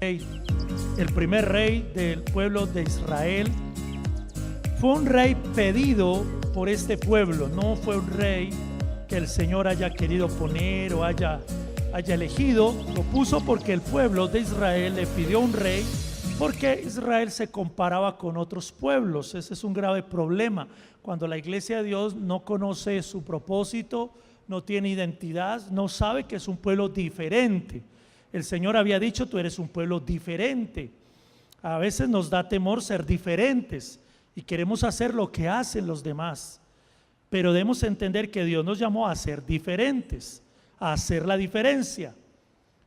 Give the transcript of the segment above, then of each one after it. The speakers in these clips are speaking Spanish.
El primer rey del pueblo de Israel fue un rey pedido por este pueblo, no fue un rey que el Señor haya querido poner o haya elegido. Lo puso porque el pueblo de Israel le pidió un rey, porque Israel se comparaba con otros pueblos. Ese es un grave problema cuando la iglesia de Dios no conoce su propósito, no tiene identidad, no sabe que es un pueblo diferente. El Señor había dicho: tú eres un pueblo diferente. A veces nos da temor ser diferentes y queremos hacer lo que hacen los demás, pero debemos entender que Dios nos llamó a ser diferentes, a hacer la diferencia.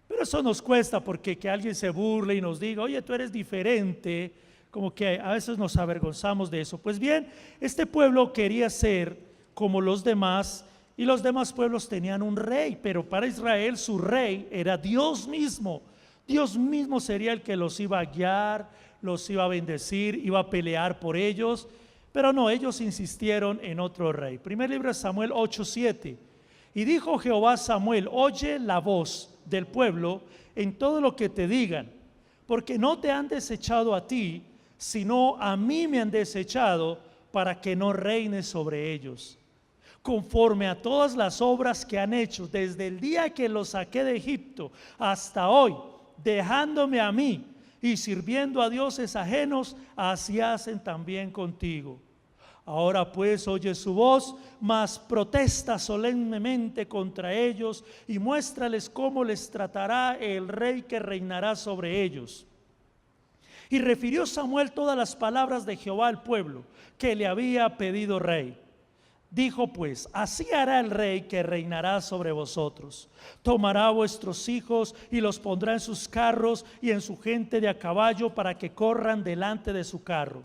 Pero eso nos cuesta, porque que alguien se burle y nos diga: oye, tú eres diferente, como que a veces nos avergonzamos de eso. Pues bien, este pueblo quería ser como los demás, y los demás pueblos tenían un rey, pero para Israel su rey era Dios mismo. Dios mismo sería el que los iba a guiar, los iba a bendecir, iba a pelear por ellos. Pero no, ellos insistieron en otro rey. Primer libro de Samuel 8:7. Y dijo Jehová a Samuel: oye la voz del pueblo en todo lo que te digan, porque no te han desechado a ti, sino a mí me han desechado, para que no reines sobre ellos. Conforme a todas las obras que han hecho desde el día que los saqué de Egipto hasta hoy, dejándome a mí y sirviendo a dioses ajenos, así hacen también contigo. Ahora pues oye su voz, mas protesta solemnemente contra ellos y muéstrales cómo les tratará el rey que reinará sobre ellos. Y refirió Samuel todas las palabras de Jehová al pueblo, que le había pedido rey. Dijo pues: así hará el rey que reinará sobre vosotros. Tomará a vuestros hijos y los pondrá en sus carros y en su gente de a caballo, para que corran delante de su carro.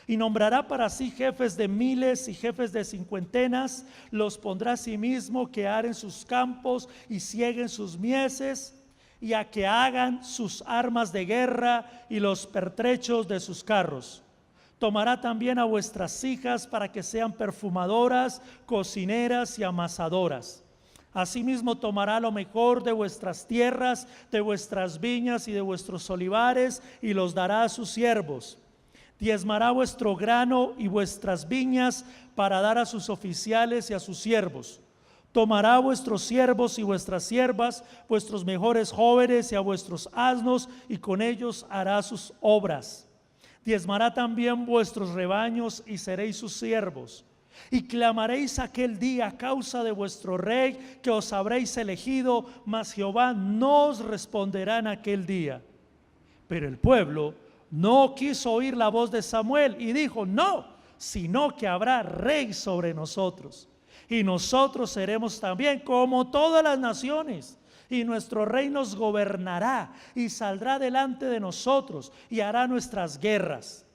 Y nombrará para sí jefes de miles y jefes de cincuentenas. Los pondrá a sí mismo que aren sus campos y sieguen sus mieses, y a que hagan sus armas de guerra y los pertrechos de sus carros. Tomará también a vuestras hijas para que sean perfumadoras, cocineras y amasadoras. Asimismo tomará lo mejor de vuestras tierras, de vuestras viñas y de vuestros olivares, y los dará a sus siervos. Diezmará vuestro grano y vuestras viñas para dar a sus oficiales y a sus siervos. Tomará a vuestros siervos y vuestras siervas, vuestros mejores jóvenes y a vuestros asnos, y con ellos hará sus obras. Diezmará también vuestros rebaños y seréis sus siervos. Y clamaréis aquel día a causa de vuestro rey que os habréis elegido, mas Jehová no os responderá en aquel día. Pero el pueblo no quiso oír la voz de Samuel y dijo: no, sino que habrá rey sobre nosotros, y nosotros seremos también como todas las naciones. Y nuestro rey nos gobernará y saldrá delante de nosotros y hará nuestras guerras.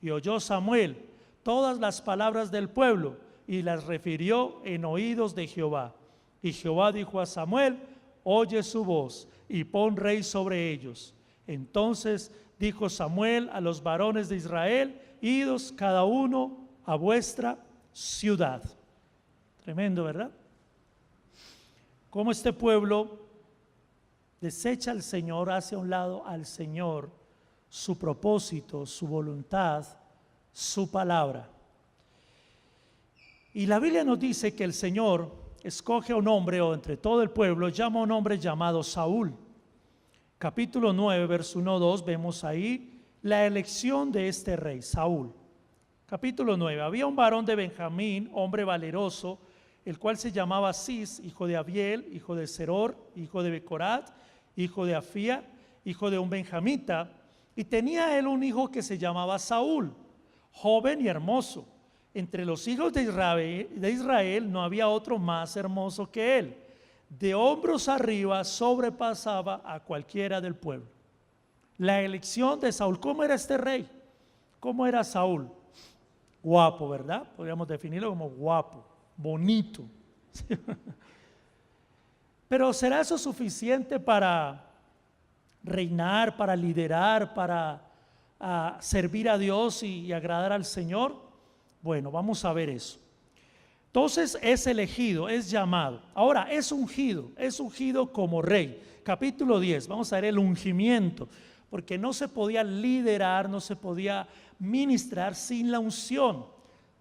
Y oyó Samuel todas las palabras del pueblo y las refirió en oídos de Jehová. Y Jehová dijo a Samuel: oye su voz y pon rey sobre ellos. Entonces dijo Samuel a los varones de Israel: idos cada uno a vuestra ciudad. Tremendo, ¿verdad? Como este pueblo desecha al Señor, hace a un lado al Señor, su propósito, su voluntad, su palabra. Y la Biblia nos dice que el Señor escoge a un hombre, o entre todo el pueblo llama a un hombre llamado Saúl. Capítulo 9, verso 1-2, vemos ahí la elección de este rey, Saúl. Capítulo 9, había un varón de Benjamín, hombre valeroso, el cual se llamaba Cis, hijo de Abiel, hijo de Seror, hijo de Becorat, hijo de Afía, hijo de un benjamita, y tenía él un hijo que se llamaba Saúl, joven y hermoso. Entre los hijos de Israel no había otro más hermoso que él. De hombros arriba sobrepasaba a cualquiera del pueblo. La elección de Saúl. ¿Cómo era este rey? ¿Cómo era Saúl? Guapo, ¿verdad? Podríamos definirlo como guapo, bonito. Pero ¿será eso suficiente para reinar, para liderar, para servir a Dios y agradar al Señor? Bueno, vamos a ver eso. Entonces es elegido, es llamado. Ahora es ungido como rey. Capítulo 10, vamos a ver el ungimiento. porque no se podía liderar, no se podía ministrar sin la unción,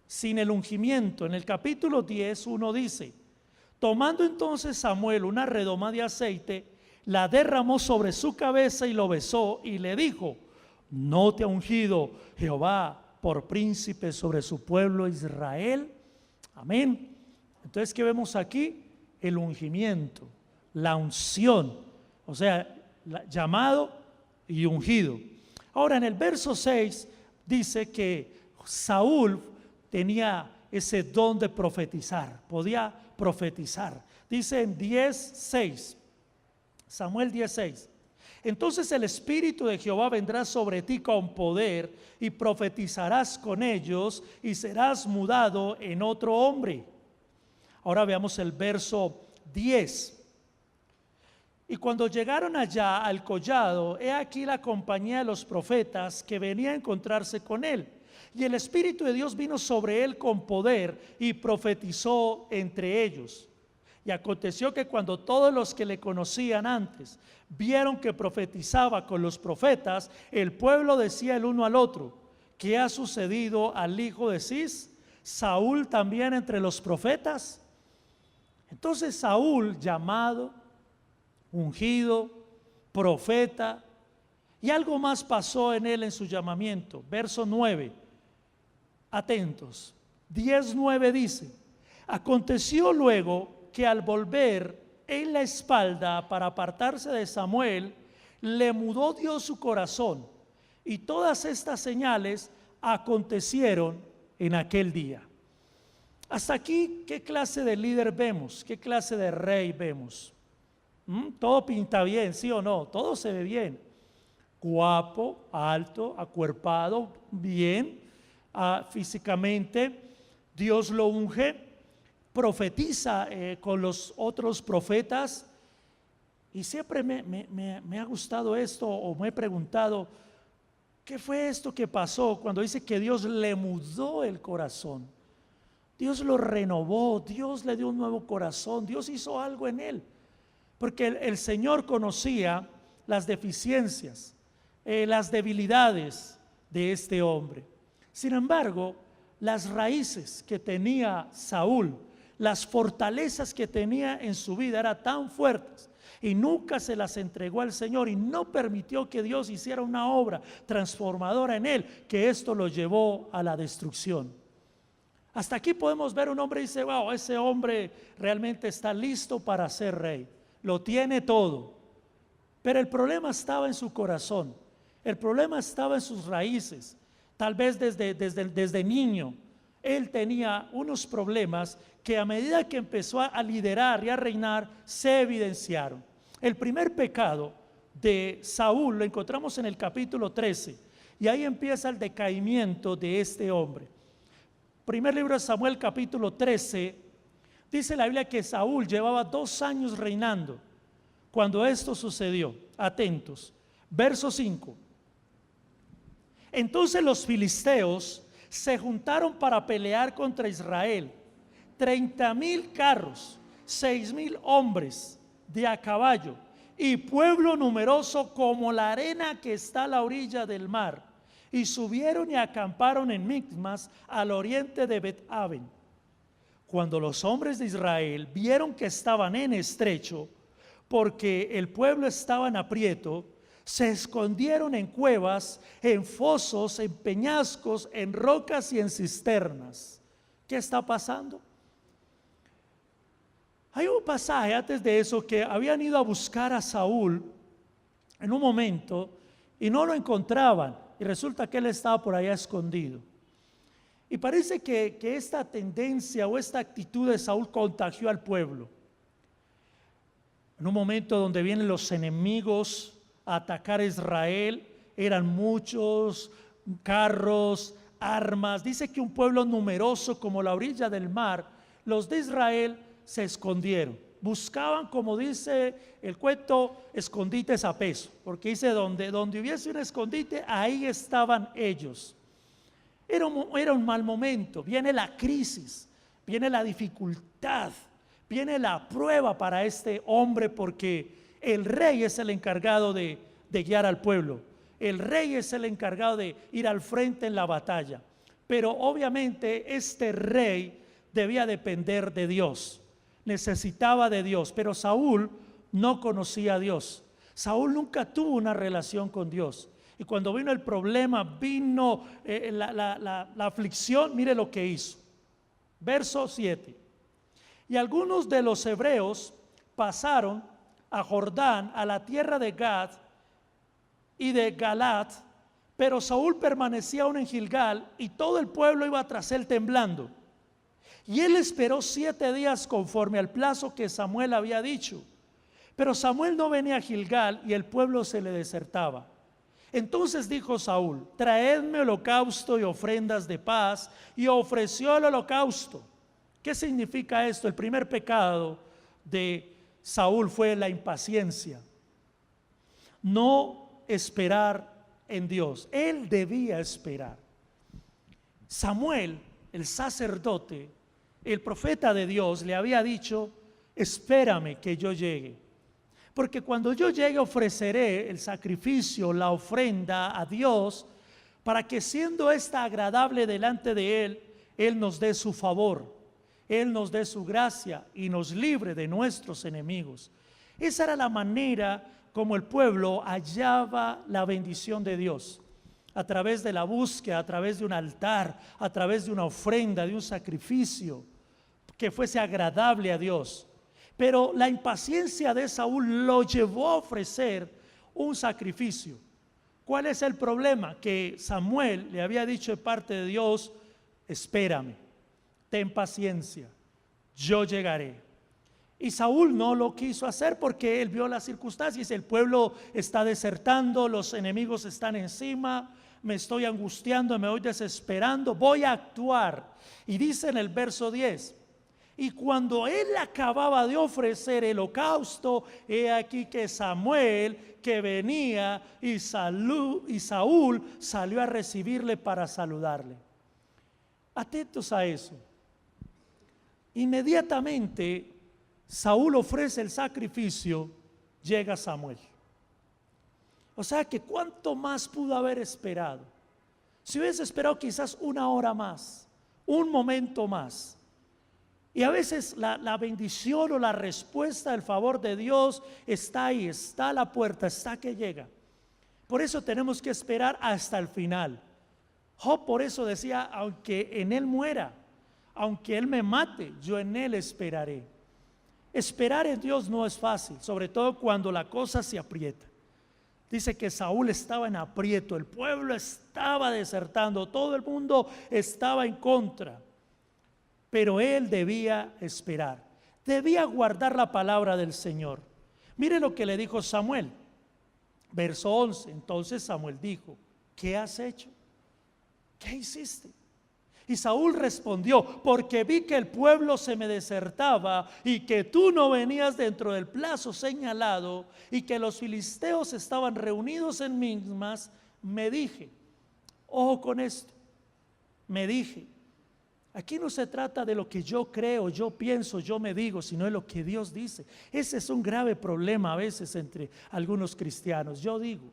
sin el ungimiento. En el capítulo 10, 1 dice: tomando entonces Samuel una redoma de aceite, la derramó sobre su cabeza y lo besó y le dijo: ¿no te ha ungido Jehová por príncipe sobre su pueblo Israel? Amén. Entonces, ¿qué vemos aquí? El ungimiento, la unción, o sea, llamado y ungido. Ahora, en el verso 6 dice que Saúl tenía ese don de profetizar, podía profetizar. Dice en 10:6, Samuel 10:6: entonces el Espíritu de Jehová vendrá sobre ti con poder y profetizarás con ellos y serás mudado en otro hombre. Ahora veamos el verso 10. Y cuando llegaron allá al collado, he aquí la compañía de los profetas que venía a encontrarse con él. Y el Espíritu de Dios vino sobre él con poder y profetizó entre ellos. Y aconteció que cuando todos los que le conocían antes vieron que profetizaba con los profetas, el pueblo decía el uno al otro: ¿qué ha sucedido al hijo de Cis? ¿Saúl también entre los profetas? Entonces Saúl, llamado, ungido, profeta, y algo más pasó en él en su llamamiento. Verso 9, atentos. 10:9 dice: aconteció luego que al volver en la espalda para apartarse de Samuel, le mudó Dios su corazón, y todas estas señales acontecieron en aquel día. Hasta aquí, ¿qué clase de líder vemos? ¿Qué clase de rey vemos? Todo pinta bien, ¿sí o no? Todo se ve bien. Guapo, alto, acuerpado, bien, físicamente. Dios lo unge, profetiza con los otros profetas. Y siempre me ha gustado esto, o me he preguntado: ¿qué fue esto que pasó cuando dice que Dios le mudó el corazón? Dios lo renovó, Dios le dio un nuevo corazón, Dios hizo algo en él. Porque el Señor conocía las deficiencias, las debilidades de este hombre. Sin embargo, las raíces que tenía Saúl, las fortalezas que tenía en su vida eran tan fuertes, y nunca se las entregó al Señor, y no permitió que Dios hiciera una obra transformadora en él, que esto lo llevó a la destrucción. Hasta aquí podemos ver un hombre y dice: wow, ese hombre realmente está listo para ser rey, lo tiene todo. Pero el problema estaba en su corazón, el problema estaba en sus raíces. Tal vez desde niño él tenía unos problemas que a medida que empezó a liderar y a reinar se evidenciaron. El primer pecado de Saúl lo encontramos en el capítulo 13, y ahí empieza el decaimiento de este hombre. Primer libro de Samuel, capítulo 13, dice la Biblia que Saúl llevaba 2 años reinando cuando esto sucedió. Atentos, verso 5. Entonces los filisteos se juntaron para pelear contra Israel. 30,000 carros, 6,000 hombres de a caballo, y pueblo numeroso como la arena que está a la orilla del mar. Y subieron y acamparon en Micmas, al oriente de Bet-aven. Cuando los hombres de Israel vieron que estaban en estrecho, porque el pueblo estaba en aprieto, se escondieron en cuevas, en fosos, en peñascos, en rocas y en cisternas. ¿Qué está pasando? Hay un pasaje antes de eso que habían ido a buscar a Saúl en un momento y no lo encontraban. Y resulta que él estaba por allá escondido. Y parece que esta tendencia o esta actitud de Saúl contagió al pueblo. En un momento donde vienen los enemigos a atacar a Israel, eran muchos carros, armas. Dice que un pueblo numeroso como la orilla del mar, los de Israel se escondieron. Buscaban, como dice el cuento, escondites a peso, porque dice donde hubiese un escondite, ahí estaban ellos. Era un mal momento. Viene la crisis, viene la dificultad, viene la prueba para este hombre, porque el rey es el encargado de guiar al pueblo. El rey es el encargado de ir al frente en la batalla. Pero obviamente este rey debía depender de Dios, necesitaba de Dios, pero Saúl no conocía a Dios. Saúl nunca tuvo una relación con Dios. Y cuando vino el problema, vino la aflicción, mire lo que hizo. Verso 7. Y algunos de los hebreos pasaron a Jordán, a la tierra de Gad y de Galat, pero Saúl permanecía aún en Gilgal y todo el pueblo iba tras él temblando. Y él esperó 7 días conforme al plazo que Samuel había dicho. Pero Samuel no venía a Gilgal y el pueblo se le desertaba. Entonces dijo Saúl: traedme holocausto y ofrendas de paz. Y ofreció el holocausto. ¿Qué significa esto? El primer pecado de Saúl fue la impaciencia. No esperar en Dios. Él debía esperar. Samuel, el sacerdote, el profeta de Dios, le había dicho: espérame que yo llegue, porque cuando yo llegue ofreceré el sacrificio, la ofrenda a Dios, para que siendo esta agradable delante de Él, Él nos dé su favor, Él nos dé su gracia y nos libre de nuestros enemigos. Esa era la manera como el pueblo hallaba la bendición de Dios, a través de la búsqueda, a través de un altar, a través de una ofrenda, de un sacrificio que fuese agradable a Dios. Pero la impaciencia de Saúl lo llevó a ofrecer un sacrificio. ¿Cuál es el problema? Que Samuel le había dicho de parte de Dios: espérame, ten paciencia, yo llegaré. Y Saúl no lo quiso hacer porque él vio las circunstancias. El pueblo está desertando, los enemigos están encima, me estoy angustiando, me voy desesperando, voy a actuar. Y dice en el verso 10: y cuando él acababa de ofrecer el holocausto, he aquí que Samuel, que venía, y Saúl salió a recibirle para saludarle. Atentos a eso. Inmediatamente Saúl ofrece el sacrificio, llega Samuel. O sea que cuánto más pudo haber esperado. Si hubiese esperado quizás 1 hora más, un momento más. Y a veces la bendición o la respuesta del favor de Dios está ahí, está a la puerta, está que llega. Por eso tenemos que esperar hasta el final. Job por eso decía: aunque en él muera, aunque él me mate, yo en él esperaré. Esperar en Dios no es fácil, sobre todo cuando la cosa se aprieta. Dice que Saúl estaba en aprieto, el pueblo estaba desertando, todo el mundo estaba en contra. Pero él debía esperar, debía guardar la palabra del Señor. Mire lo que le dijo Samuel, verso 11. Entonces Samuel dijo: ¿qué has hecho? ¿Qué hiciste? Y Saúl respondió: porque vi que el pueblo se me desertaba y que tú no venías dentro del plazo señalado y que los filisteos estaban reunidos en Mismas, me dije, ojo con esto, me dije, aquí no se trata de lo que yo creo, yo pienso, yo me digo, sino de lo que Dios dice. Ese es un grave problema a veces entre algunos cristianos. Yo digo,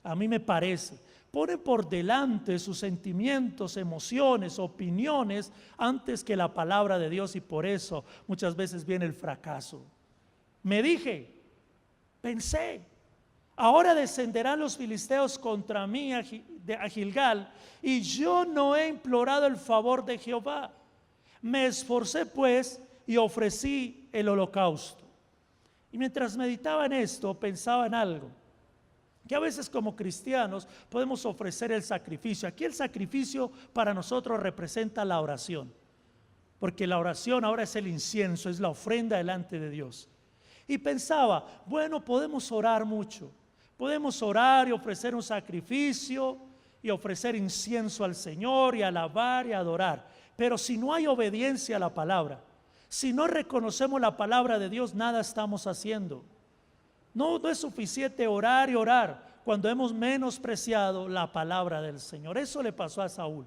a mí me parece, ponen por delante sus sentimientos, emociones, opiniones antes que la palabra de Dios, y por eso muchas veces viene el fracaso. Me dije, pensé, ahora descenderán los filisteos contra mí a Gilgal, y yo no he implorado el favor de Jehová. Me esforcé pues y ofrecí el holocausto. Y mientras meditaba en esto, pensaba en algo, que a veces como cristianos podemos ofrecer el sacrificio. Aquí el sacrificio para nosotros representa la oración, porque la oración ahora es el incienso, es la ofrenda delante de Dios. Y pensaba, bueno, podemos orar mucho, podemos orar y ofrecer un sacrificio y ofrecer incienso al Señor y alabar y adorar, pero si no hay obediencia a la palabra, si no reconocemos la palabra de Dios, nada estamos haciendo. No es suficiente orar y orar cuando hemos menospreciado la palabra del Señor. Eso le pasó a Saúl.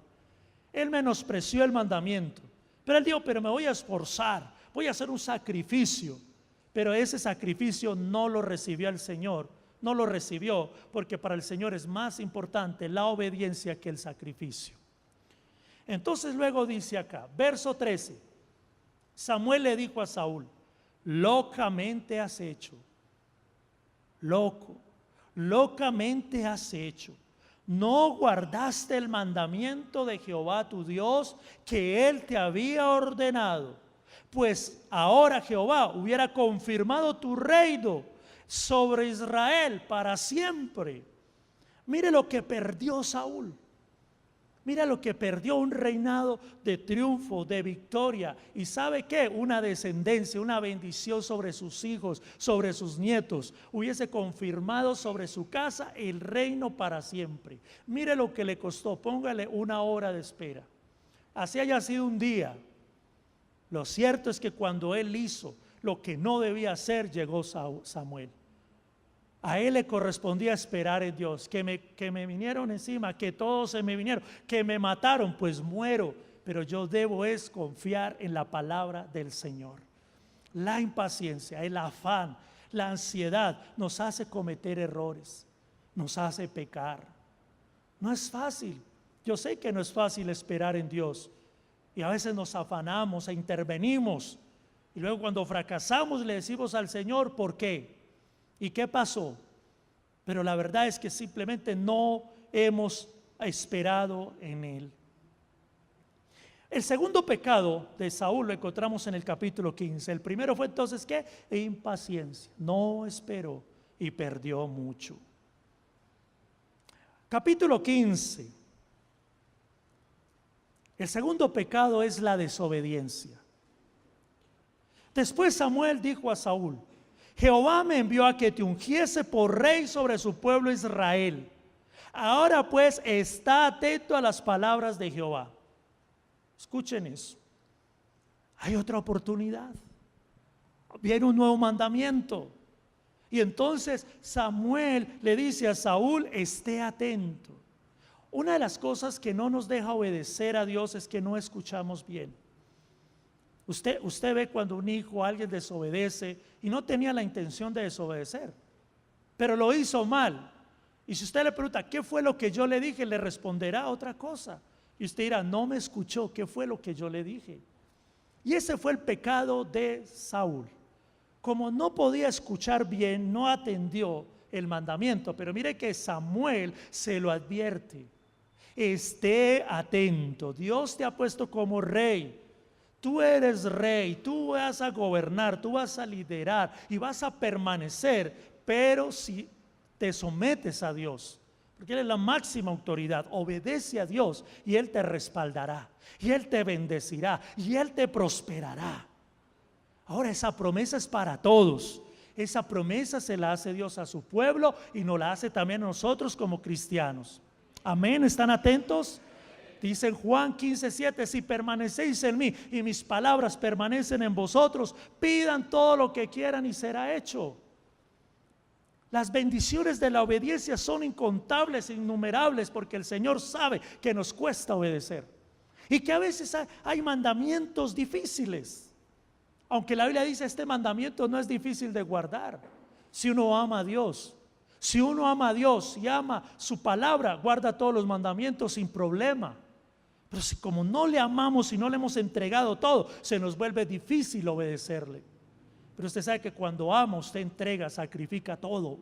Él menospreció el mandamiento, pero él dijo, pero me voy a esforzar, voy a hacer un sacrificio. Pero ese sacrificio no lo recibió el Señor, no lo recibió, porque para el Señor es más importante la obediencia que el sacrificio. Entonces luego dice acá, verso 13, Samuel le dijo a Saúl: locamente has hecho, locamente has hecho. No guardaste el mandamiento de Jehová tu Dios que él te había ordenado, pues ahora Jehová hubiera confirmado tu reino sobre Israel para siempre. Mire lo que perdió Saúl. Mira lo que perdió: un reinado de triunfo, de victoria. ¿Y sabe qué? Una descendencia, una bendición sobre sus hijos, sobre sus nietos. Hubiese confirmado sobre su casa el reino para siempre. Mire lo que le costó. Póngale una hora de espera. Así haya sido un día. Lo cierto es que cuando él hizo lo que no debía hacer, llegó Samuel. A él le correspondía esperar en Dios. Que me vinieron encima, que todos se me vinieron, que me mataron, pues muero. Pero yo debo es confiar en la palabra del Señor. La impaciencia, el afán, la ansiedad nos hace cometer errores, nos hace pecar. No es fácil. Yo sé que no es fácil esperar en Dios. Y a veces nos afanamos e intervenimos. Y luego cuando fracasamos le decimos al Señor: ¿por qué? ¿Y qué pasó? Pero la verdad es que simplemente no hemos esperado en Él. El segundo pecado de Saúl lo encontramos en el capítulo 15. El primero fue entonces ¿qué? Impaciencia. No esperó y perdió mucho. Capítulo 15. El segundo pecado es la desobediencia. Después Samuel dijo a Saúl: Jehová me envió a que te ungiese por rey sobre su pueblo Israel. Ahora pues está atento a las palabras de Jehová. Escuchen eso. Hay otra oportunidad. Viene un nuevo mandamiento. Y entonces Samuel le dice a Saúl: esté atento. Una de las cosas que no nos deja obedecer a Dios es que no escuchamos bien. Usted ve cuando un hijo o alguien desobedece y no tenía la intención de desobedecer, pero lo hizo mal. Y si usted le pregunta: ¿qué fue lo que yo le dije?, le responderá otra cosa. Y usted dirá: no me escuchó, ¿qué fue lo que yo le dije? Y ese fue el pecado de Saúl. Como no podía escuchar bien, no atendió el mandamiento. Pero mire que Samuel se lo advierte: esté atento, Dios te ha puesto como rey. Tú eres rey, tú vas a gobernar, tú vas a liderar y vas a permanecer, pero si te sometes a Dios, porque Él es la máxima autoridad, obedece a Dios y Él te respaldará, y Él te bendecirá, y Él te prosperará. Ahora, esa promesa es para todos. Esa promesa se la hace Dios a su pueblo y nos la hace también a nosotros como cristianos. Amén, ¿están atentos? Dice en Juan 15:7: si permanecéis en mí y mis palabras permanecen en vosotros, pidan todo lo que quieran y será hecho. Las bendiciones de la obediencia son incontables e innumerables, porque el Señor sabe que nos cuesta obedecer y que a veces hay mandamientos difíciles. Aunque la Biblia dice: este mandamiento no es difícil de guardar si uno ama a Dios. Si uno ama a Dios y ama su palabra, guarda todos los mandamientos sin problema. Pero si como no le amamos y no le hemos entregado todo, se nos vuelve difícil obedecerle. Pero usted sabe que cuando ama, usted entrega, sacrifica todo.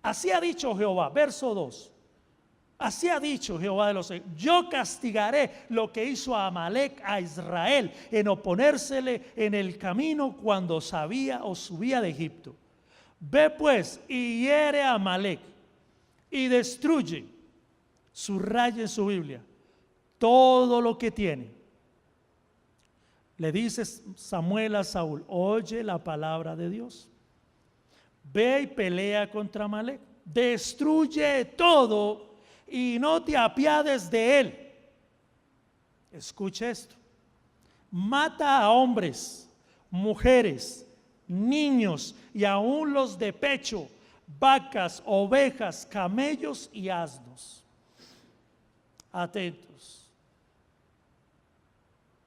Así ha dicho Jehová, verso 2. Así ha dicho Jehová de los ejércitos: yo castigaré lo que hizo a Amalec a Israel en oponérsele en el camino cuando sabía o subía de Egipto. Ve pues y hiere a Amalec y destruye, subraya en su Biblia, todo lo que tiene. Le dice Samuel a Saúl: oye la palabra de Dios. Ve y pelea contra Amalec, destruye todo y no te apiades de él. Escuche esto: mata a hombres, mujeres, niños y aún los de pecho, vacas, ovejas, camellos y asnos. Atentos.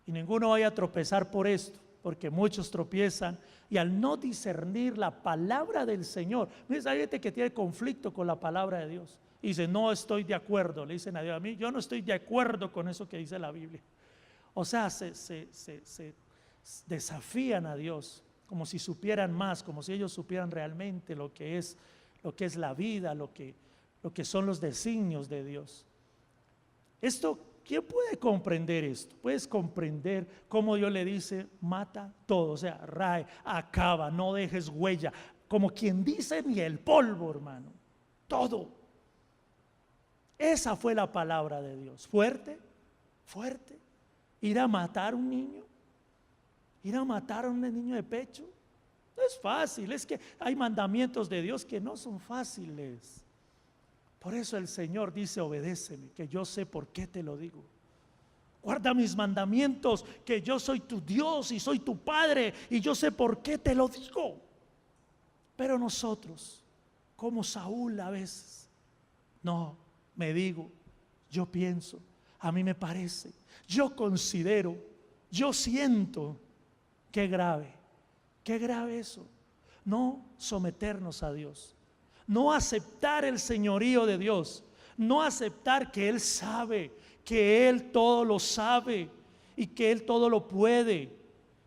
Y ninguno vaya a tropezar por esto, porque muchos tropiezan y al no discernir la palabra del Señor. Mira, hay gente que tiene conflicto con la palabra de Dios y dice, no estoy de acuerdo. Le dicen a Dios, a mí yo no estoy de acuerdo con eso que dice la Biblia. O sea, se desafían a Dios como si supieran más, como si ellos supieran realmente lo que es la vida, lo que son los designios de Dios. Esto, ¿quién puede comprender esto? Puedes comprender cómo Dios le dice, mata todo, o sea, rae, acaba, no dejes huella, como quien dice ni el polvo, hermano, todo. Esa fue la palabra de Dios, fuerte, fuerte. Ir a matar a un niño, ir a matar a un niño de pecho, no es fácil. Es que hay mandamientos de Dios que no son fáciles. Por eso el Señor dice, obedéceme, que yo sé por qué te lo digo. Guarda mis mandamientos, que yo soy tu Dios y soy tu Padre, y yo sé por qué te lo digo. Pero nosotros, como Saúl a veces, no, me digo, yo pienso, a mí me parece, yo considero, yo siento. Qué grave eso. No someternos a Dios, no aceptar el señorío de Dios, no aceptar que Él sabe, que Él todo lo sabe y que Él todo lo puede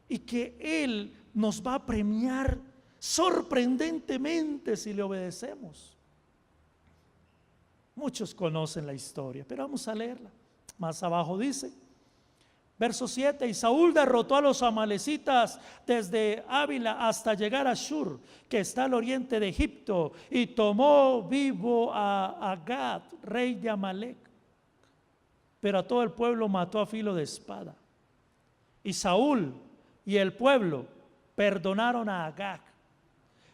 y que Él nos va a premiar sorprendentemente si le obedecemos. Muchos conocen la historia, pero vamos a leerla. Más abajo dice, verso 7, y Saúl derrotó a los amalecitas desde Ávila hasta llegar a Shur, que está al oriente de Egipto, y tomó vivo a Agag, rey de Amalec, pero a todo el pueblo mató a filo de espada. Y Saúl y el pueblo perdonaron a Agag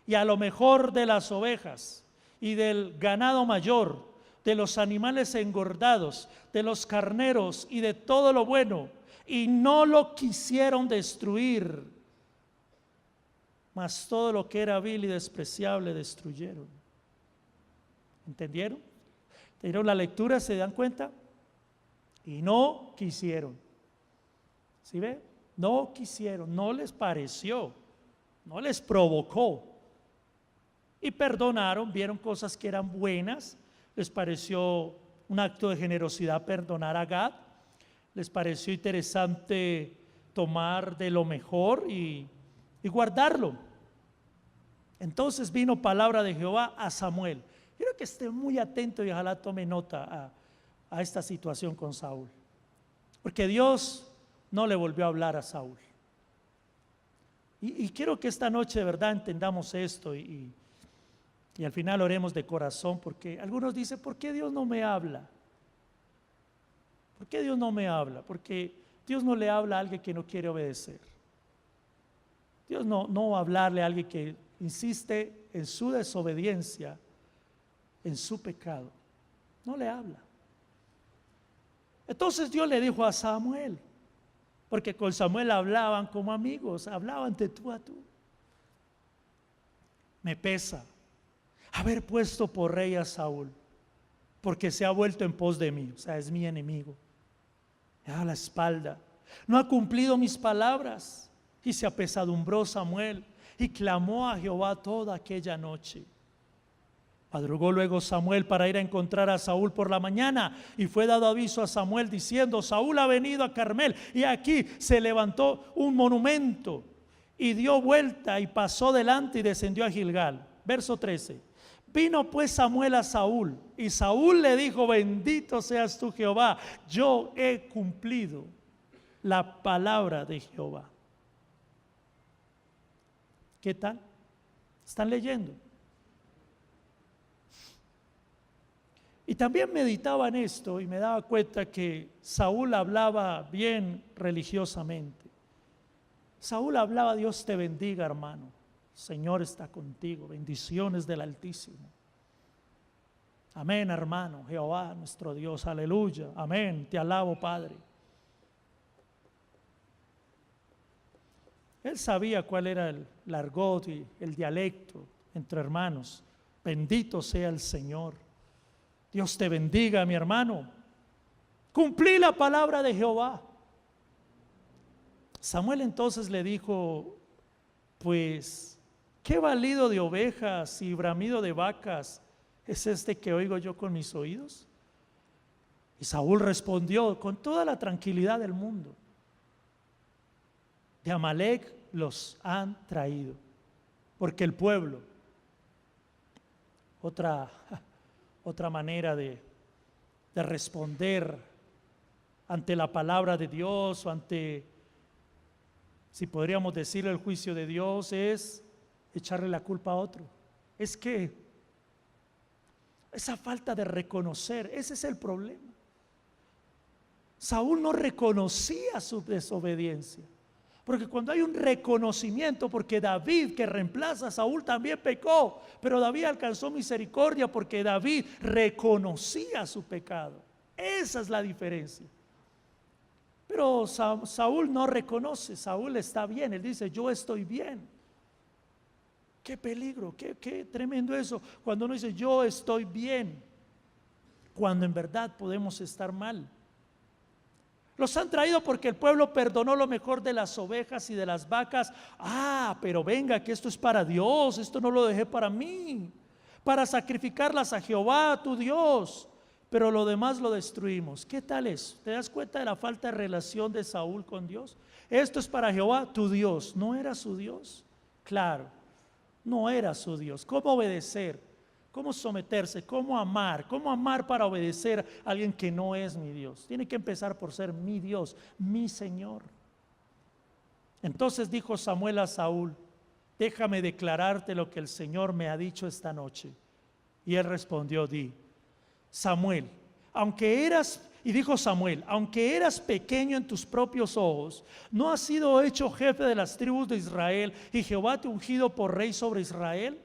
y a lo mejor de las ovejas y del ganado mayor, de los animales engordados, de los carneros y de todo lo bueno, y no lo quisieron destruir, mas todo lo que era vil y despreciable destruyeron. ¿Entendieron? ¿Entendieron la lectura? ¿Se dan cuenta? Y no quisieron. ¿Sí ve? No quisieron, no les pareció, no les provocó. Y perdonaron, vieron cosas que eran buenas, les pareció un acto de generosidad perdonar a Gad, les pareció interesante tomar de lo mejor y guardarlo. Entonces vino palabra de Jehová a Samuel. Quiero que esté muy atento y ojalá tome nota a esta situación con Saúl, porque Dios no le volvió a hablar a Saúl. Y quiero que esta noche de verdad entendamos esto y al final oremos de corazón, porque algunos dicen, ¿por qué Dios no me habla? ¿Por qué Dios no me habla? Porque Dios no le habla a alguien que no quiere obedecer. Dios no va a hablarle a alguien que insiste en su desobediencia, en su pecado. No le habla. Entonces Dios le dijo a Samuel, porque con Samuel hablaban como amigos, hablaban de tú a tú. Me pesa haber puesto por rey a Saúl, porque se ha vuelto en pos de mí, o sea, es mi enemigo. Me da la espalda, no ha cumplido mis palabras. Y se apesadumbró Samuel y clamó a Jehová toda aquella noche. Madrugó luego Samuel para ir a encontrar a Saúl por la mañana, y fue dado aviso a Samuel diciendo, Saúl ha venido a Carmel, y aquí se levantó un monumento, y dio vuelta y pasó delante y descendió a Gilgal. Verso 13. Vino pues Samuel a Saúl, y Saúl le dijo, bendito seas tú Jehová, yo he cumplido la palabra de Jehová. ¿Qué tal? ¿Están leyendo? Y también meditaba en esto y me daba cuenta que Saúl hablaba bien religiosamente. Saúl hablaba, Dios te bendiga, hermano. Señor está contigo, bendiciones del Altísimo. Amén, hermano, Jehová nuestro Dios, aleluya, amén, te alabo, Padre. Él sabía cuál era el argot y el dialecto entre hermanos. Bendito sea el Señor. Dios te bendiga, mi hermano. Cumplí la palabra de Jehová. Samuel entonces le dijo: pues, ¿qué balido de ovejas y bramido de vacas es este que oigo yo con mis oídos? Y Saúl respondió con toda la tranquilidad del mundo: de Amalec los han traído. Porque el pueblo, otra manera de responder ante la palabra de Dios o ante, si podríamos decir, el juicio de Dios, es echarle la culpa a otro. Es que esa falta de reconocer, ese es el problema. Saúl no reconocía su desobediencia, porque cuando hay un reconocimiento, porque David, que reemplaza a Saúl, también pecó, pero David alcanzó misericordia porque David reconocía su pecado. Esa es la diferencia. Pero Saúl no reconoce. Saúl está bien, él dice: yo estoy bien. Qué peligro, qué tremendo eso, cuando uno dice yo estoy bien, cuando en verdad podemos estar mal. Los han traído porque el pueblo perdonó lo mejor de las ovejas y de las vacas. Pero venga, que esto es para Dios, esto no lo dejé para mí, para sacrificarlas a Jehová tu Dios, pero lo demás lo destruimos. ¿Qué tal eso? ¿Te das cuenta de la falta de relación de Saúl con Dios? Esto es para Jehová tu Dios. ¿No era su Dios? Claro, no era su Dios. ¿Cómo obedecer? ¿Cómo someterse? ¿Cómo amar? ¿Cómo amar para obedecer a alguien que no es mi Dios? Tiene que empezar por ser mi Dios, mi Señor. Entonces dijo Samuel a Saúl: déjame declararte lo que el Señor me ha dicho esta noche. Y él respondió: di. Samuel, dijo Samuel: aunque eras pequeño en tus propios ojos, ¿no has sido hecho jefe de las tribus de Israel y Jehová te ha ungido por rey sobre Israel?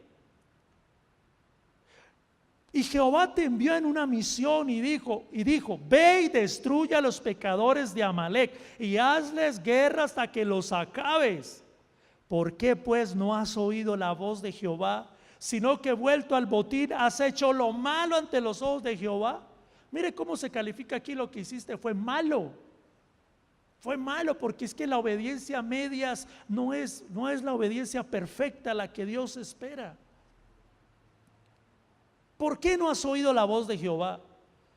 Y Jehová te envió en una misión y dijo: ve y destruye a los pecadores de Amalec y hazles guerra hasta que los acabes. ¿Por qué pues no has oído la voz de Jehová, sino que vuelto al botín has hecho lo malo ante los ojos de Jehová? Mire cómo se califica aquí: lo que hiciste fue malo. Fue malo, porque es que la obediencia a medias no es la obediencia perfecta la que Dios espera. ¿Por qué no has oído la voz de Jehová?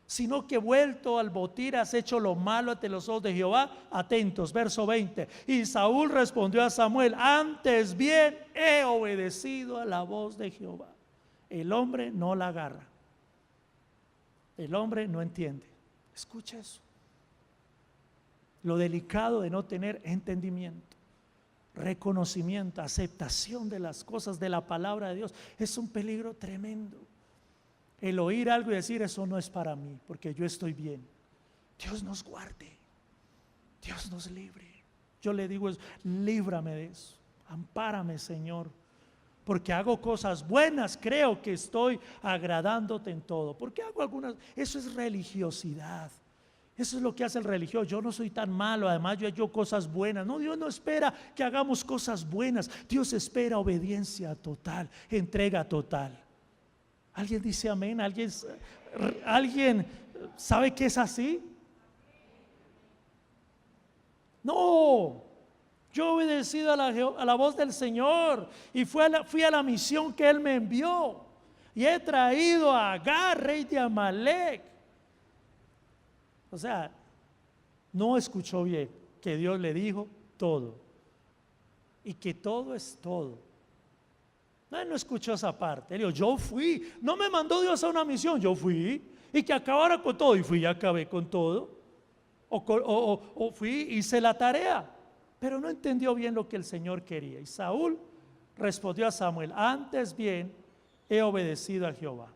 Sino que vuelto al botín has hecho lo malo ante los ojos de Jehová. Atentos, verso 20. Y Saúl respondió a Samuel: antes bien he obedecido a la voz de Jehová. El hombre no la agarra. El hombre no entiende. Escucha eso. Lo delicado de no tener entendimiento, reconocimiento, aceptación de las cosas de la palabra de Dios, es un peligro tremendo. El oír algo y decir: eso no es para mí, porque yo estoy bien. Dios nos guarde, Dios nos libre. Yo le digo: líbrame de eso, ampárame, Señor, porque hago cosas buenas, creo que estoy agradándote en todo. Porque hago algunas, eso es religiosidad. Eso es lo que hace el religioso. Yo no soy tan malo, además yo he hecho cosas buenas. No, Dios no espera que hagamos cosas buenas. Dios espera obediencia total, entrega total. ¿Alguien dice amén? ¿Alguien sabe que es así? No, yo he obedecido a la voz del Señor y fui a la misión que Él me envió, y he traído a Agar, rey de Amalec. O sea, no escuchó bien que Dios le dijo todo, y que todo es todo. No escuchó esa parte. Él dijo: yo fui, no me mandó Dios a una misión, yo fui, y que acabara con todo, y fui y acabé con todo. O fui, hice la tarea, pero no entendió bien lo que el Señor quería. Y Saúl respondió a Samuel: antes bien he obedecido a Jehová.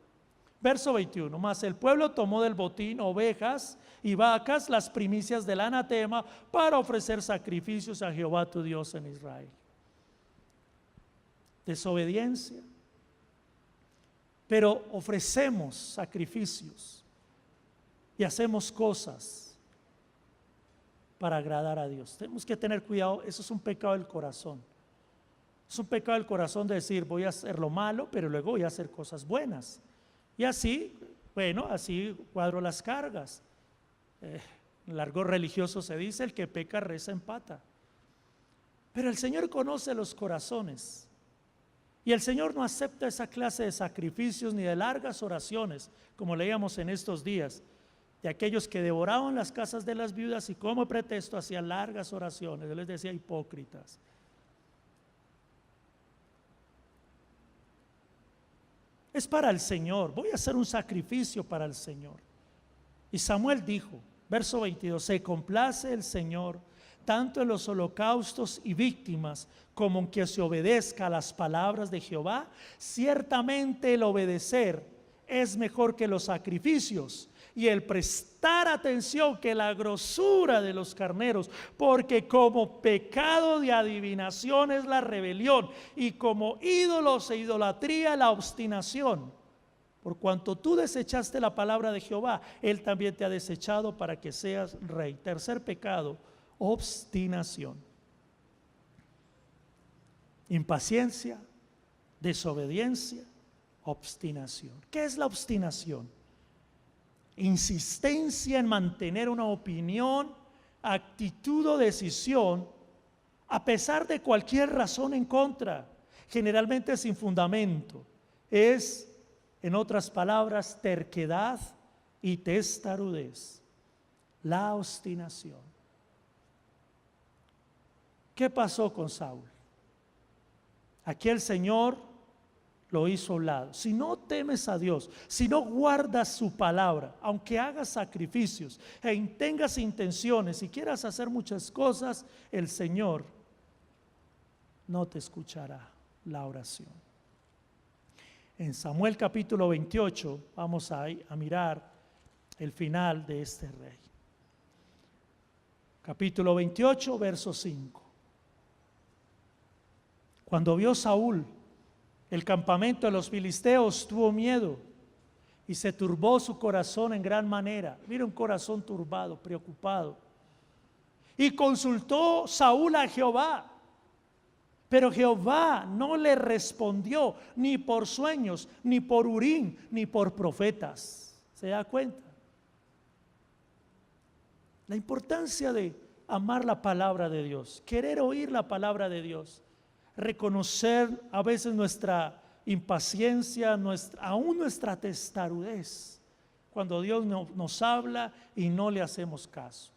Verso 21. Mas el pueblo tomó del botín ovejas y vacas, las primicias del anatema, para ofrecer sacrificios a Jehová tu Dios en Israel. Desobediencia. Pero ofrecemos sacrificios y hacemos cosas para agradar a Dios. Tenemos que tener cuidado. Eso es un pecado del corazón. Es un pecado del corazón de decir: voy a hacer lo malo, pero luego voy a hacer cosas buenas. Y así, así cuadro las cargas. En el argot religioso se dice: el que peca reza empata. Pero el Señor conoce los corazones. Y el Señor no acepta esa clase de sacrificios ni de largas oraciones, como leíamos en estos días, de aquellos que devoraban las casas de las viudas y como pretexto hacían largas oraciones. Él les decía hipócritas. Es para el Señor, voy a hacer un sacrificio para el Señor. Y Samuel dijo, verso 22, se complace el Señor tanto en los holocaustos y víctimas como en que se obedezca a las palabras de Jehová. Ciertamente el obedecer es mejor que los sacrificios y el prestar atención que la grosura de los carneros, porque como pecado de adivinación es la rebelión y como ídolos e idolatría la obstinación. Por cuanto tú desechaste la palabra de Jehová, Él también te ha desechado para que seas rey. Tercer pecado, obstinación. Impaciencia, desobediencia, obstinación. ¿Qué es la obstinación? Insistencia en mantener una opinión, actitud o decisión a pesar de cualquier razón en contra, generalmente sin fundamento. Es, en otras palabras, terquedad y testarudez. La obstinación. ¿Qué pasó con Saúl? Aquí el Señor lo hizo a un lado. Si no temes a Dios, si no guardas su palabra, aunque hagas sacrificios e tengas intenciones y quieras hacer muchas cosas, el Señor no te escuchará la oración. En Samuel capítulo 28 vamos a mirar el final de este rey. Capítulo 28, verso 5. Cuando vio Saúl el campamento de los filisteos, tuvo miedo y se turbó su corazón en gran manera. Mira, un corazón turbado, preocupado. Y consultó Saúl a Jehová, pero Jehová no le respondió ni por sueños, ni por Urim, ni por profetas. ¿Se da cuenta? La importancia de amar la palabra de Dios, querer oír la palabra de Dios, reconocer a veces nuestra impaciencia, aún nuestra testarudez, cuando Dios nos habla y no le hacemos caso.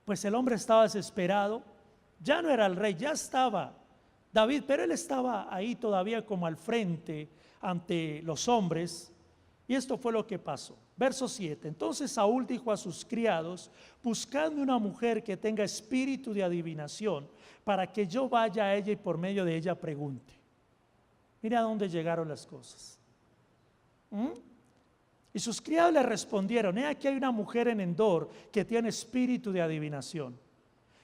Pues el hombre estaba desesperado, ya no era el rey, ya estaba David, pero él estaba ahí todavía como al frente ante los hombres. Y esto fue lo que pasó. Verso 7. Entonces Saúl dijo a sus criados: buscadme una mujer que tenga espíritu de adivinación, para que yo vaya a ella y por medio de ella pregunte. Mira a dónde llegaron las cosas. Y sus criados le respondieron: he aquí hay una mujer en Endor que tiene espíritu de adivinación.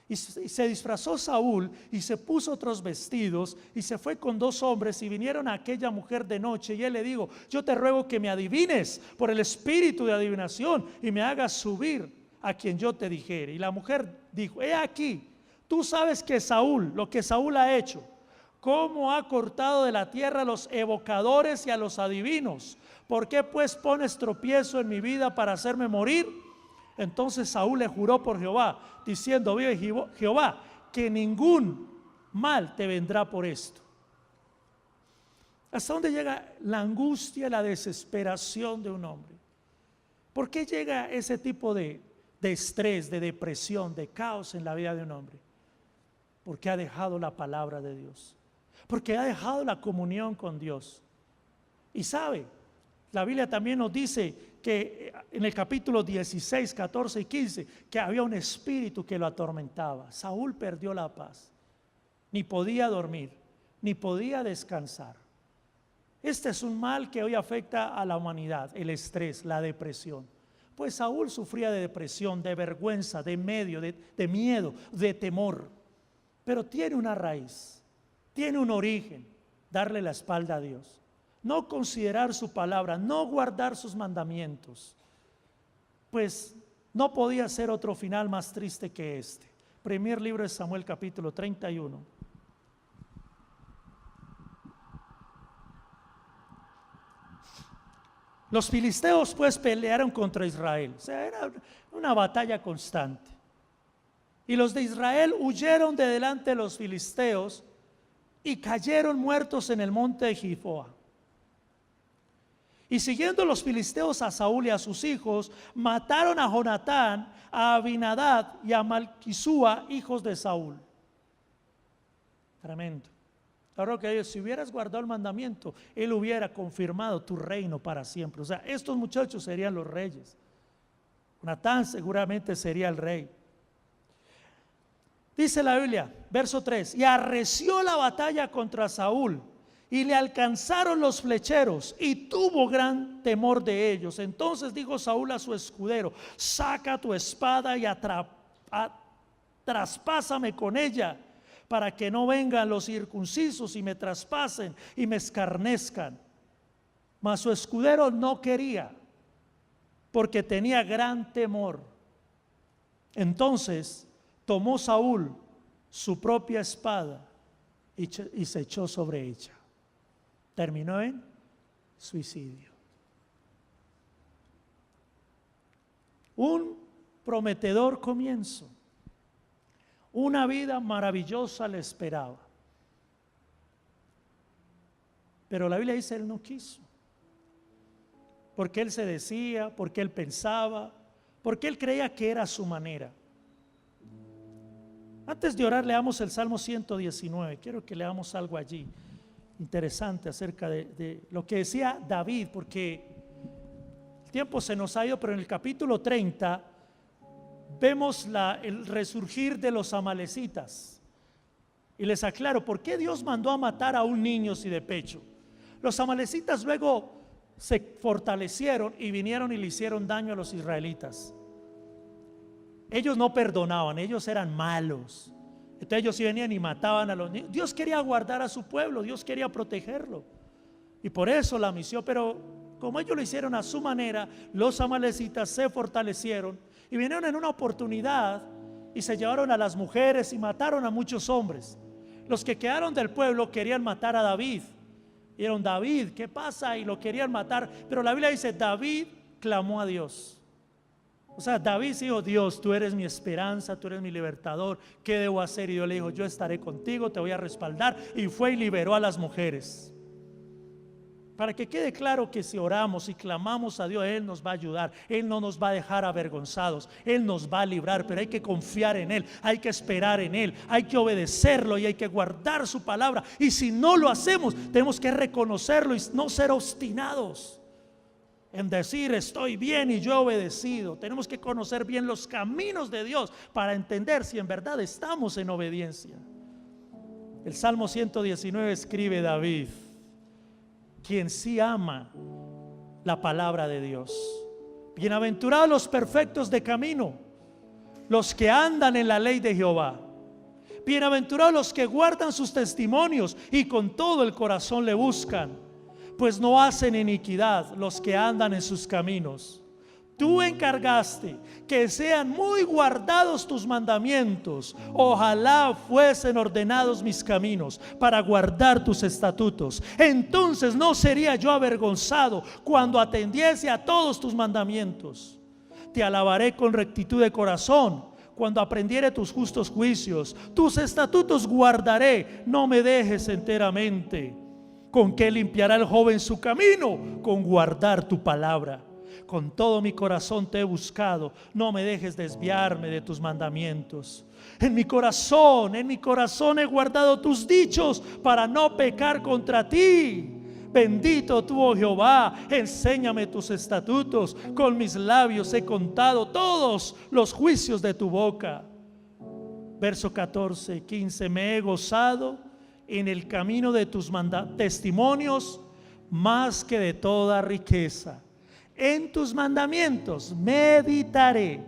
Y se disfrazó Saúl y se puso otros vestidos y se fue con 2 hombres y vinieron a aquella mujer de noche, y él le dijo: yo te ruego que me adivines por el espíritu de adivinación y me hagas subir a quien yo te dijere. Y la mujer dijo: he aquí, tú sabes que Saúl, lo que Saúl ha hecho, cómo ha cortado de la tierra a los evocadores y a los adivinos. ¿Por qué pues pones tropiezo en mi vida para hacerme morir? Entonces Saúl le juró por Jehová, diciendo: vive Jehová, que ningún mal te vendrá por esto. ¿Hasta dónde llega la angustia, la desesperación de un hombre? ¿Por qué llega ese tipo de estrés, de depresión, de caos en la vida de un hombre? Porque ha dejado la palabra de Dios, porque ha dejado la comunión con Dios. Y sabe, la Biblia también nos dice que en el capítulo 16, 14 y 15, que había un espíritu que lo atormentaba. Saúl perdió la paz, ni podía dormir, ni podía descansar. Este es un mal que hoy afecta a la humanidad: el estrés, la depresión. Pues Saúl sufría de depresión, de vergüenza, de miedo, de temor. Pero tiene una raíz, tiene un origen: darle la espalda a Dios, no considerar su palabra, no guardar sus mandamientos. Pues no podía ser otro final más triste que este. Primer libro de Samuel, capítulo 31. Los filisteos pues pelearon contra Israel. O sea, era una batalla constante. Y los de Israel huyeron de delante de los filisteos y cayeron muertos en el monte de Gilboa. Y siguiendo los filisteos a Saúl y a sus hijos, mataron a Jonatán, a Abinadab y a Malquisúa, hijos de Saúl. Tremendo. Claro que si hubieras guardado el mandamiento, él hubiera confirmado tu reino para siempre. O sea, estos muchachos serían los reyes. Jonatán seguramente sería el rey. Dice la Biblia, verso 3: y arreció la batalla contra Saúl, y le alcanzaron los flecheros, y tuvo gran temor de ellos. Entonces dijo Saúl a su escudero: saca tu espada y traspásame con ella, para que no vengan los circuncisos y me traspasen y me escarnezcan. Mas su escudero no quería, porque tenía gran temor. Entonces tomó Saúl su propia espada y se echó sobre ella. Terminó en suicidio. Un prometedor comienzo. Una vida maravillosa le esperaba. Pero la Biblia dice, él no quiso. Porque él se decía, porque él pensaba, porque él creía que era su manera. Antes de orar, leamos el Salmo 119. Quiero que leamos algo allí interesante acerca de lo que decía David, porque el tiempo se nos ha ido, pero en el capítulo 30 vemos el resurgir de los amalecitas. Y les aclaro por qué Dios mandó a matar a un niño si de pecho. Los amalecitas luego se fortalecieron y vinieron y le hicieron daño a los israelitas. Ellos no perdonaban, ellos eran malos. Entonces ellos sí venían y mataban a los niños. Dios quería guardar a su pueblo, Dios quería protegerlo. Y por eso la misión, pero como ellos lo hicieron a su manera, los amalecitas se fortalecieron y vinieron en una oportunidad y se llevaron a las mujeres y mataron a muchos hombres. Los que quedaron del pueblo querían matar a David. Vieron: David, ¿qué pasa? Y lo querían matar. Pero la Biblia dice, David clamó a Dios. O sea, David dijo: Dios, tú eres mi esperanza, tú eres mi libertador, ¿qué debo hacer? Y Dios le dijo: yo estaré contigo, te voy a respaldar. Y fue y liberó a las mujeres. Para que quede claro que si oramos y clamamos a Dios, Él nos va a ayudar. Él no nos va a dejar avergonzados, Él nos va a librar. Pero hay que confiar en Él, hay que esperar en Él, hay que obedecerlo y hay que guardar su palabra. Y si no lo hacemos, tenemos que reconocerlo y no ser obstinados en decir: estoy bien y yo he obedecido. Tenemos que conocer bien los caminos de Dios para entender si en verdad estamos en obediencia. El Salmo 119 escribe David, quien sí ama la palabra de Dios. Bienaventurados los perfectos de camino, los que andan en la ley de Jehová. Bienaventurados los que guardan sus testimonios y con todo el corazón le buscan, pues no hacen iniquidad los que andan en sus caminos. Tú encargaste que sean muy guardados tus mandamientos. Ojalá fuesen ordenados mis caminos para guardar tus estatutos. Entonces no sería yo avergonzado cuando atendiese a todos tus mandamientos. Te alabaré con rectitud de corazón cuando aprendiere tus justos juicios. Tus estatutos guardaré, no me dejes enteramente. ¿Con qué limpiará el joven su camino? Con guardar tu palabra. Con todo mi corazón te he buscado, no me dejes desviarme de tus mandamientos. En mi corazón he guardado tus dichos para no pecar contra ti. Bendito tú, oh Jehová, enséñame tus estatutos. Con mis labios he contado todos los juicios de tu boca. Verso 14 y 15: me he gozado en el camino de tus testimonios más que de toda riqueza. En tus mandamientos meditaré,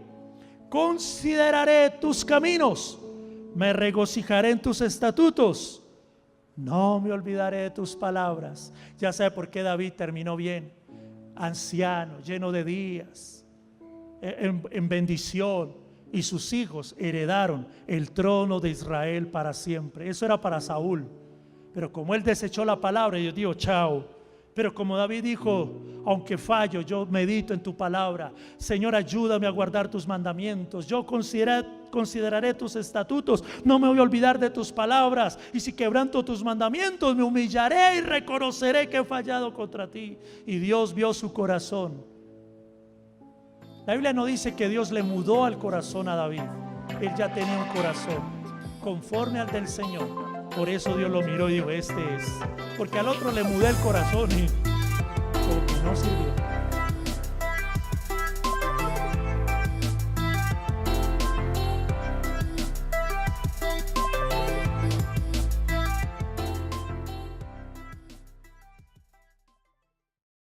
consideraré tus caminos, me regocijaré en tus estatutos, no me olvidaré de tus palabras. Ya sabe por qué David terminó bien, anciano, lleno de días, en bendición, y sus hijos heredaron el trono de Israel para siempre. Eso era para Saúl, pero como él desechó la palabra, Dios dijo: chao, Pero como David dijo, aunque fallo, yo medito en tu palabra. Señor, ayúdame a guardar tus mandamientos. Yo consideraré tus estatutos. No me voy a olvidar de tus palabras. Y si quebranto tus mandamientos, me humillaré y reconoceré que he fallado contra ti. Y Dios vio su corazón. La Biblia no dice que Dios le mudó al corazón a David. Él ya tenía un corazón conforme al del Señor. Por eso Dios lo miró y dijo, este es. Porque al otro le mudé el corazón y como que no sirvió.